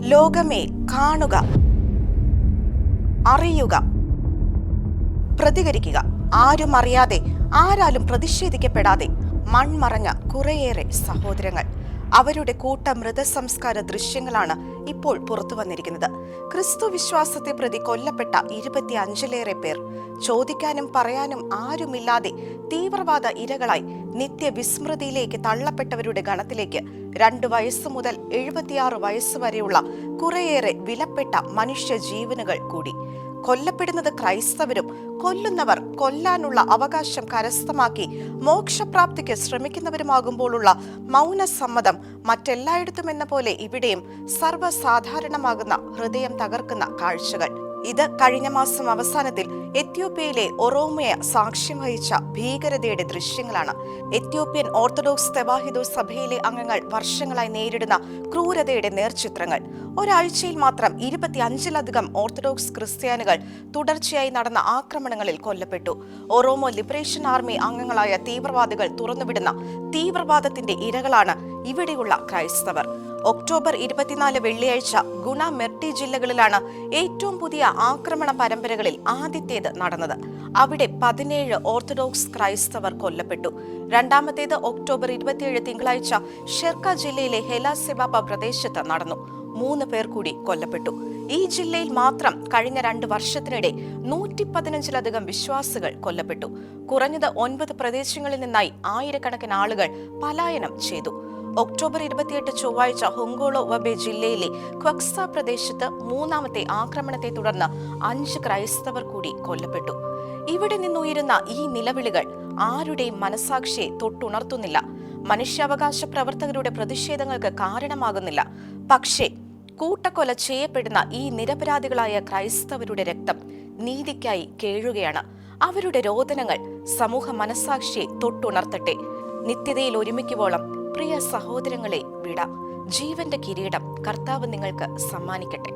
ലോകമേ കാണുക, അറിയുക, പ്രതികരിക്കുക. ആരും അറിയാതെ, ആരാലും പ്രതിഷേധിക്കപ്പെടാതെ മൺമറഞ്ഞ കുറേയേറെ സഹോദരങ്ങൾ. അവരുടെ കൂട്ട മൃതസംസ്കാര ദൃശ്യങ്ങളാണ് ഇപ്പോൾ പുറത്തു വന്നിരിക്കുന്നത്. ക്രിസ്തു വിശ്വാസത്തെ പ്രതി കൊല്ലപ്പെട്ട 25-ലേറെ പേർ. ചോദിക്കാനും പറയാനും ആരുമില്ലാതെ തീവ്രവാദ ഇരകളായി നിത്യവിസ്മൃതിയിലേക്ക് തള്ളപ്പെട്ടവരുടെ ഗണത്തിലേക്ക് 2 വയസ്സ് മുതൽ 76 വയസ്സ് വരെയുള്ള കുറേയേറെ വിലപ്പെട്ട മനുഷ്യ ജീവനുകൾ കൂടി. കൊല്ലപ്പെടുന്നത് ക്രൈസ്തവരും കൊല്ലുന്നവർ കൊല്ലാനുള്ള അവകാശം കരസ്ഥമാക്കി മോക്ഷപ്രാപ്തിക്ക് ശ്രമിക്കുന്നവരുമാകുമ്പോഴുള്ള മൗനസമ്മതം മറ്റെല്ലായിടത്തും എന്ന പോലെ ഇവിടെയും സർവ്വസാധാരണമാകുന്ന ഹൃദയം തകർക്കുന്ന കാഴ്ചകൾ. ഇത് കഴിഞ്ഞ മാസം അവസാനത്തിൽ എത്യോപ്യയിലെ ഒറോമയ സാക്ഷ്യം വഹിച്ച ഭീകരതയുടെ ദൃശ്യങ്ങളാണ്. എത്യോപ്യൻ ഓർത്തഡോക്സ് തെവാഹിദോ സഭയിലെ അംഗങ്ങൾ വർഷങ്ങളായി നേരിടുന്ന ക്രൂരതയുടെ നേർചിത്രങ്ങൾ. ഒരാഴ്ചയിൽ മാത്രം 25-ലധികം ഓർത്തഡോക്സ് ക്രിസ്ത്യാനികൾ തുടർച്ചയായി നടന്ന ആക്രമണങ്ങളിൽ കൊല്ലപ്പെട്ടു. ഒറോമോ ലിബറേഷൻ ആർമി അംഗങ്ങളായ തീവ്രവാദികൾ തുറന്നുവിടുന്ന തീവ്രവാദത്തിന്റെ ഇരകളാണ് ഇവിടെയുള്ള ക്രൈസ്തവർ. ഒക്ടോബർ 24 വെള്ളിയാഴ്ച ഗുണ മെർട്ടി ജില്ലകളിലാണ് ഏറ്റവും പുതിയ ആക്രമണ പരമ്പരകളിൽ ആദ്യത്തേത് നടന്നത്. അവിടെ 17 ഓർത്തഡോക്സ് ക്രൈസ്തവർ കൊല്ലപ്പെട്ടു. രണ്ടാമത്തേത് ഒക്ടോബർ 27 തിങ്കളാഴ്ച ഷെർക്ക ജില്ലയിലെ ഹെലാസെബാബ പ്രദേശത്ത് നടന്നു. 3 പേർ കൂടി കൊല്ലപ്പെട്ടു. ഈ ജില്ലയിൽ മാത്രം കഴിഞ്ഞ 2 വർഷത്തിനിടെ 115-ലധികം വിശ്വാസികൾ കൊല്ലപ്പെട്ടു. കുറഞ്ഞത് 9 പ്രദേശങ്ങളിൽ നിന്നായി ആയിരക്കണക്കിന് ആളുകൾ പലായനം ചെയ്തു. ഒക്ടോബർ 28 ചൊവ്വാഴ്ച ഹൊങ്കോളോ വബെ ജില്ലയിലെ ക്വക്സ പ്രദേശത്ത് 3ാമത്തെ ആക്രമണത്തെ തുടർന്ന് 5 ക്രൈസ്തവർ കൂടി കൊല്ലപ്പെട്ടു. ഇവിടെ നിന്നുയരുന്ന ഈ നിലവിളികൾ ആരുടെയും മനസാക്ഷിയെ തൊട്ടുണർത്തുന്നില്ല. മനുഷ്യാവകാശ പ്രവർത്തകരുടെ പ്രതിഷേധങ്ങൾക്ക് കാരണമാകുന്നില്ല. പക്ഷേ കൂട്ടക്കൊല ചെയ്യപ്പെടുന്ന ഈ നിരപരാധികളായ ക്രൈസ്തവരുടെ രക്തം നീതിക്കായി കേഴുകയാണ്. അവരുടെ രോദനങ്ങൾ സമൂഹ മനസാക്ഷിയെ തൊട്ടുണർത്തട്ടെ. നിത്യതയിൽ ഒരുമിക്കുവോളം പ്രിയ സഹോദരങ്ങളെ വിട. ജീവന്റെ കിരീടം കർത്താവ് നിങ്ങൾക്ക് സമ്മാനിക്കട്ടെ.